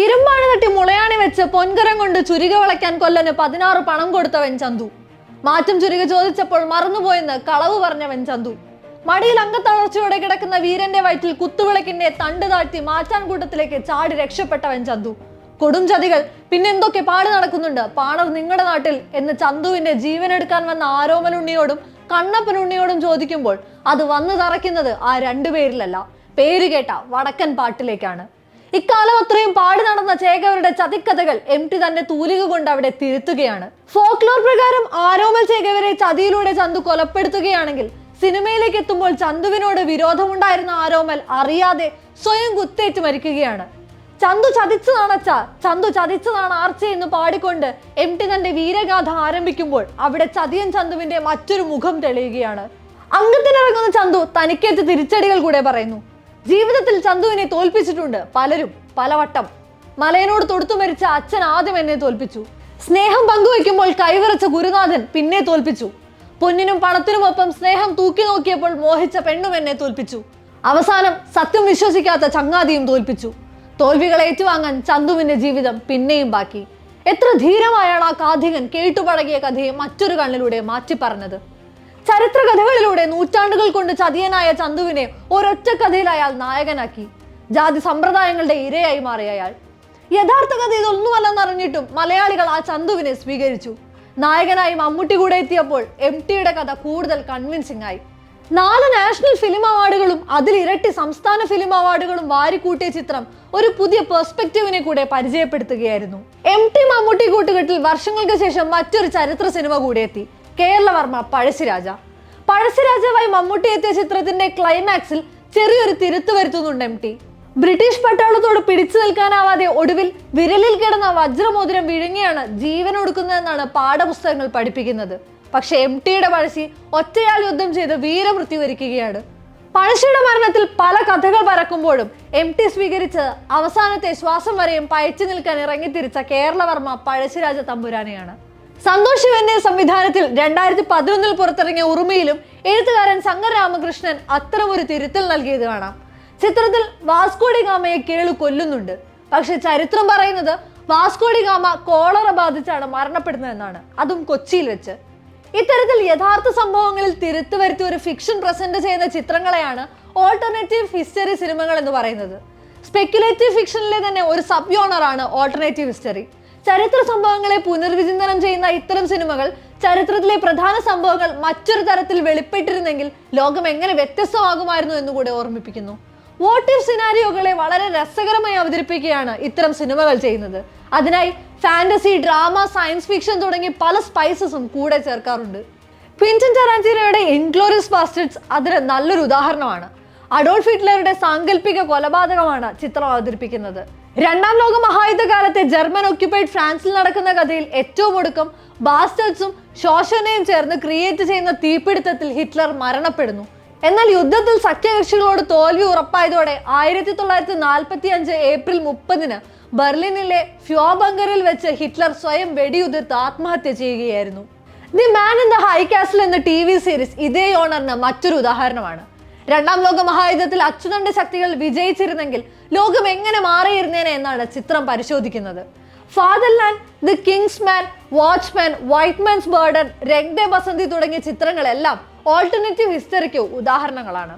ഇരുമ്പാണി തട്ടി മുളയാണി വെച്ച് പൊൻകരം കൊണ്ട് ചുരിക വളയ്ക്കാൻ കൊല്ലന് 16 പണം കൊടുത്തവൻ ചന്തു. മാറ്റം ചുരിക ചോദിച്ചപ്പോൾ മറന്നുപോയെന്ന് കളവ് പറഞ്ഞവൻ ചന്തു. മടിയിൽ അംഗത്തളർച്ചയോടെ കിടക്കുന്ന വീരന്റെ വയറ്റിൽ കുത്തുവിളക്കിന്റെ തണ്ട് താഴ്ത്തി മാറ്റാൻ കൂട്ടത്തിലേക്ക് ചാടി രക്ഷപ്പെട്ടവൻ ചന്തു. കൊടും ചതികൾ പിന്നെന്തൊക്കെ പാട് നടക്കുന്നുണ്ട് പാണർ നിങ്ങളുടെ നാട്ടിൽ എന്ന് ചന്തുവിന്റെ ജീവനെടുക്കാൻ വന്ന ആരോമലുണ്ണിയോടും കണ്ണപ്പനുണ്ണിയോടും ചോദിക്കുമ്പോൾ അത് വന്നു തറയ്ക്കുന്നത് ആ രണ്ടുപേരിലല്ല, പേര് കേട്ട വടക്കൻ പാട്ടിലേക്കാണ്. ഇക്കാലം അത്രയും പാടി നടന്ന ചേകവരുടെ ചതിക്കഥകൾ MT തന്റെ തൂലിക കൊണ്ട് അവിടെ തിരുത്തുകയാണ്. ഫോക്ലോർ പ്രകാരം ആരോമൽ ചേകവരെ ചതിയിലൂടെ ചന്തു കൊലപ്പെടുത്തുകയാണെങ്കിൽ സിനിമയിലേക്ക് എത്തുമ്പോൾ ചന്തുവിനോട് വിരോധമുണ്ടായിരുന്ന ആരോമൽ അറിയാതെ സ്വയം കുത്തേറ്റ് മരിക്കുകയാണ്. ചന്തു ചതിച്ചതാണച്ച, ചന്തു ചതിച്ചതാണ് ആർച്ച എന്ന് പാടിക്കൊണ്ട് MT തന്റെ വീരഗാഥ ആരംഭിക്കുമ്പോൾ അവിടെ ചതിയൻ ചന്തുവിന്റെ മറ്റൊരു മുഖം തെളിയുകയാണ്. അംഗത്തിനിറങ്ങുന്ന ചന്തു തനിക്കേറ്റ തിരിച്ചടികൾ കൂടെ പറയുന്നു. ജീവിതത്തിൽ ചന്തുവിനെ തോൽപ്പിച്ചിട്ടുണ്ട് പലരും പലവട്ടം. മലയനോട് തൊടുത്തു മരിച്ച അച്ഛൻ ആദ്യം എന്നെ തോൽപ്പിച്ചു. സ്നേഹം പങ്കുവെക്കുമ്പോൾ കൈവിറച്ച ഗുരുനാഥൻ പിന്നെ തോൽപ്പിച്ചു. പൊന്നിനും പണത്തിനുമൊപ്പം സ്നേഹം തൂക്കി നോക്കിയപ്പോൾ മോഹിച്ച പെണ്ണും എന്നെ തോൽപ്പിച്ചു. അവസാനം സത്യം വിശ്വസിക്കാത്ത ചങ്ങാതിയും തോൽപ്പിച്ചു. തോൽവികൾ ഏറ്റുവാങ്ങാൻ ചന്തുവിന്റെ ജീവിതം പിന്നെയും ബാക്കി. എത്ര ധീരമായാണ് ആ കാഥികൻ കേട്ടുപഴകിയ കഥയെ മറ്റൊരു കണ്ണിലൂടെ മാറ്റി പറഞ്ഞത്. ചരിത്ര കഥകളിലൂടെ നൂറ്റാണ്ടുകൾ കൊണ്ട് ചതിയനായ ചന്തുവിനെ ഒരൊറ്റ കഥയിൽ അയാൾ നായകനാക്കി. ജാതി സമ്പ്രദായങ്ങളുടെ ഇരയായി മാറിയ അയാൾ. യഥാർത്ഥ കഥ ഇതൊന്നുമല്ലെന്നറിഞ്ഞിട്ടും മലയാളികൾ ആ ചന്തുവിനെ സ്വീകരിച്ചു. നായകനായി മമ്മൂട്ടി കൂടെ എത്തിയപ്പോൾ MTയുടെ കഥ കൂടുതൽ കൺവിൻസിംഗ് ആയി. 4 നാഷണൽ ഫിലിം അവാർഡുകളും അതിലിരട്ടി സംസ്ഥാന ഫിലിം അവാർഡുകളും വാരിക്കൂട്ടിയ ചിത്രം ഒരു പുതിയ പെർസ്പെക്റ്റീവിനെ കൂടെ പരിചയപ്പെടുത്തുകയായിരുന്നു. MT മമ്മൂട്ടി കൂട്ടുകെട്ടിൽ വർഷങ്ങൾക്ക് ശേഷം മറ്റൊരു ചരിത്ര സിനിമ കൂടെ എത്തി, കേരളവർമ്മ പഴശ്ശിരാജ. പഴശ്ശിരാജാവായി മമ്മൂട്ടി എത്തിയ ചിത്രത്തിന്റെ ക്ലൈമാക്സിൽ ചെറിയൊരു തിരുത്തു വരുത്തുന്നുണ്ട് MT. ബ്രിട്ടീഷ് പട്ടാളത്തോട് പിടിച്ചു നിൽക്കാനാവാതെ ഒടുവിൽ വിരലിൽ കിടന്ന വജ്രമോതിരം വിഴുങ്ങിയാണ് ജീവൻ ഒടുക്കുന്നതെന്നാണ് പാഠപുസ്തകങ്ങൾ പഠിപ്പിക്കുന്നത്. പക്ഷെ MTയുടെ പഴശ്ശി ഒറ്റയാൾ യുദ്ധം ചെയ്ത് വീരമൃത്യു വരിക്കുകയാണ്. പഴശ്ശിയുടെ മരണത്തിൽ പല കഥകൾ പരക്കുമ്പോഴും MT സ്വീകരിച്ച് അവസാനത്തെ ശ്വാസം വരെയും പയച്ചു നിൽക്കാൻ ഇറങ്ങിത്തിരിച്ച കേരളവർമ്മ പഴശ്ശിരാജ തമ്പുരാനെയാണ്. സന്തോഷ് ശിവന്റെ സംവിധാനത്തിൽ 2011 പുറത്തിറങ്ങിയ ഉറുമിയിലും എഴുത്തുകാരൻ ശങ്കർ രാമകൃഷ്ണൻ അത്തരമൊരു തിരുത്തൽ നൽകിയത് കാണാം. ചിത്രത്തിൽ വാസ്കോഡി ഗാമയെ കേളു കൊല്ലുന്നുണ്ട്. പക്ഷെ ചരിത്രം പറയുന്നത് വാസ്കോഡി ഗാമ കോളറ ബാധിച്ചാണ് മരണപ്പെടുന്നതെന്നാണ്, അതും കൊച്ചിയിൽ വെച്ച്. ഇത്തരത്തിൽ യഥാർത്ഥ സംഭവങ്ങളിൽ തിരുത്തു വരുത്തി ഒരു ഫിക്ഷൻ പ്രസന്റ് ചെയ്യുന്ന ചിത്രങ്ങളെയാണ് ഓൾട്ടർനേറ്റീവ് ഹിസ്റ്ററി സിനിമകൾ എന്ന് പറയുന്നത്. സ്പെക്യുലേറ്റീവ് ഫിക്ഷനിലെ തന്നെ ഒരു സബ് യോണറാണ് ഓൾട്ടർനേറ്റീവ് ഹിസ്റ്ററി. ചരിത്ര സംഭവങ്ങളെ പുനർവിചിന്തനം ചെയ്യുന്ന ഇത്തരം സിനിമകൾ ചരിത്രത്തിലെ പ്രധാന സംഭവങ്ങൾ മറ്റൊരു തരത്തിൽ വെളിപ്പെട്ടിരുന്നെങ്കിൽ ലോകം എങ്ങനെ വ്യത്യസ്തമാകുമായിരുന്നു എന്നുകൂടെ ഓർമ്മിപ്പിക്കുന്നു. വാട്ട് ഇഫ് സിനാരിയോകളെ വളരെ രസകരമായി അവതരിപ്പിക്കുകയാണ് ഇത്തരം സിനിമകൾ ചെയ്യുന്നത്. അതിനായി ഫാന്റസി, ഡ്രാമ, സയൻസ് ഫിക്ഷൻ തുടങ്ങി പല സ്പൈസസും കൂടെ ചേർക്കാറുണ്ട്. ക്വിന്റൻ ടാരന്റീനോയുടെ ഇൻഗ്ലോറിയസ് ബാസ്റ്റേർഡ്സ് അതിന് നല്ലൊരു ഉദാഹരണമാണ്. അഡോൾഫ് ഹിറ്റ്ലറുടെ സാങ്കല്പിക കൊലപാതകമാണ് ചിത്രം അവതരിപ്പിക്കുന്നത്. 2ാം ലോക മഹായുദ്ധകാലത്തെ ജർമ്മൻ ഒക്യുപ്പൈഡ് ഫ്രാൻസിൽ നടക്കുന്ന കഥയിൽ ഏറ്റവും ഒടുക്കം ബാസ്റ്റേർഡ്സും ഷോഷനെയും ചേർന്ന് ക്രിയേറ്റ് ചെയ്യുന്ന തീപിടുത്തത്തിൽ ഹിറ്റ്ലർ മരണപ്പെടുന്നു. എന്നാൽ യുദ്ധത്തിൽ സഖ്യകക്ഷികളോട് തോൽവി ഉറപ്പായതോടെ 1945 ഏപ്രിൽ 30 ബെർലിനിലെ ഫ്യോബങ്കറിൽ വെച്ച് ഹിറ്റ്ലർ സ്വയം വെടിയുതിർത്ത് ആത്മഹത്യ ചെയ്യുകയായിരുന്നു. The man in the high castle എന്ന TV സീരീസ് ഇതേ ഓണറിന് മറ്റൊരു ഉദാഹരണമാണ്. 2ാം ലോക മഹായുദ്ധത്തിൽ അച്ചുതണ്ട് ശക്തികൾ വിജയിച്ചിരുന്നെങ്കിൽ ലോകം എങ്ങനെ മാറിയിരുന്നേനെ എന്നാണ് ചിത്രം പരിശോധിക്കുന്നത്. Fatherland, the Kingsman, Watchmen, White Man's Burden, Rang De Basanti തുടങ്ങിയ ചിത്രങ്ങളെല്ലാം ഓൾട്ടർനേറ്റീവ് ഹിസ്റ്ററിക്ക് ഉദാഹരണങ്ങളാണ്.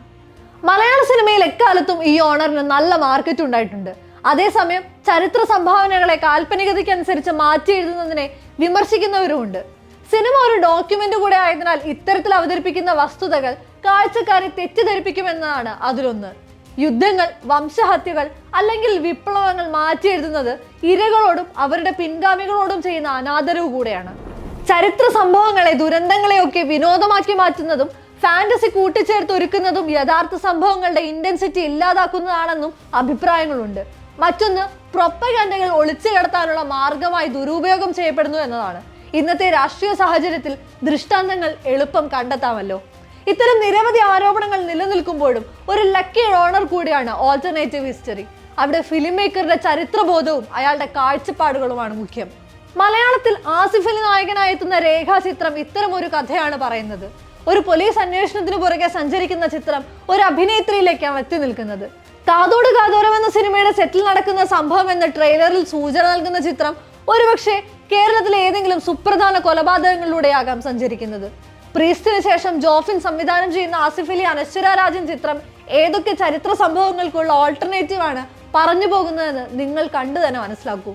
മലയാള സിനിമയിൽ എക്കാലത്തും ഈ ഓണറിന് നല്ല മാർക്കറ്റ് ഉണ്ടായിട്ടുണ്ട്. അതേസമയം ചരിത്ര സംഭാവനകളെ കാൽപ്പനികതയ്ക്കനുസരിച്ച് മാറ്റി എഴുതുന്നതിനെ വിമർശിക്കുന്നവരുമുണ്ട്. സിനിമ ഒരു ഡോക്യുമെന്റ് കൂടെ ആയതിനാൽ ഇത്തരത്തിൽ അവതരിപ്പിക്കുന്ന വസ്തുതകൾ കാഴ്ചക്കാരെ തെറ്റിദ്ധരിപ്പിക്കുമെന്നതാണ് അതിലൊന്ന്. യുദ്ധങ്ങൾ, വംശഹത്യകൾ അല്ലെങ്കിൽ വിപ്ലവങ്ങൾ മാറ്റി എഴുതുന്നത് ഇരകളോടും അവരുടെ പിൻഗാമികളോടും ചെയ്യുന്ന അനാദരവ് കൂടെയാണ്. ചരിത്ര സംഭവങ്ങളെ, ദുരന്തങ്ങളെയൊക്കെ വിനോദമാക്കി മാറ്റുന്നതും ഫാന്റസി കൂട്ടിച്ചേർത്ത് ഒരുക്കുന്നതും യഥാർത്ഥ സംഭവങ്ങളുടെ ഇന്റൻസിറ്റി ഇല്ലാതാക്കുന്നതാണെന്നും അഭിപ്രായങ്ങളുണ്ട്. മറ്റൊന്ന്, പ്രൊപ്പഗാൻഡകൾ ഒളിച്ചു കടത്താനുള്ള മാർഗമായി ദുരുപയോഗം ചെയ്യപ്പെടുന്നു എന്നതാണ്. ഇന്നത്തെ രാഷ്ട്രീയ സാഹചര്യത്തിൽ ദൃഷ്ടാന്തങ്ങൾ എളുപ്പം കണ്ടെത്താമല്ലോ. ഇത്തരം നിരവധി ആരോപണങ്ങൾ നിലനിൽക്കുമ്പോഴും ഒരു ലക്കി ഓണർ കൂടിയാണ് ഓൾട്ടർനേറ്റീവ് ഹിസ്റ്ററി. അവിടെ ഫിലിം മേക്കറുടെ ചരിത്രബോധവും അയാളുടെ കാഴ്ചപ്പാടുകളുമാണ് മുഖ്യം. മലയാളത്തിൽ ആസിഫ് അലി നായകനായി എത്തുന്ന രേഖാചിത്രം ഇത്തരം ഒരു കഥയാണ് പറയുന്നത്. ഒരു പോലീസ് അന്വേഷണത്തിന് പുറകെ സഞ്ചരിക്കുന്ന ചിത്രം ഒരു അഭിനേത്രിയിലേക്കാണ് എത്തി നിൽക്കുന്നത്. കാതോട് കാതോരം എന്ന സിനിമയുടെ സെറ്റിൽ നടക്കുന്ന സംഭവം എന്ന ട്രെയിലറിൽ സൂചന നൽകുന്ന ചിത്രം ഒരുപക്ഷെ കേരളത്തിലെ ഏതെങ്കിലും സുപ്രധാന കൊലപാതകങ്ങളിലൂടെയാകാം സഞ്ചരിക്കുന്നത്. പ്രീസ്റ്റിന് ശേഷം ജോഫിൻ സംവിധാനം ചെയ്യുന്ന ആസിഫ് അലി അനശ്വര രാജൻ ചിത്രം ഏതൊക്കെ ചരിത്ര സംഭവങ്ങൾക്കുള്ള ഓൾട്ടർനേറ്റീവ് ആണ് പറഞ്ഞു പോകുന്നതെന്ന് നിങ്ങൾ കണ്ടു തന്നെ മനസ്സിലാക്കൂ.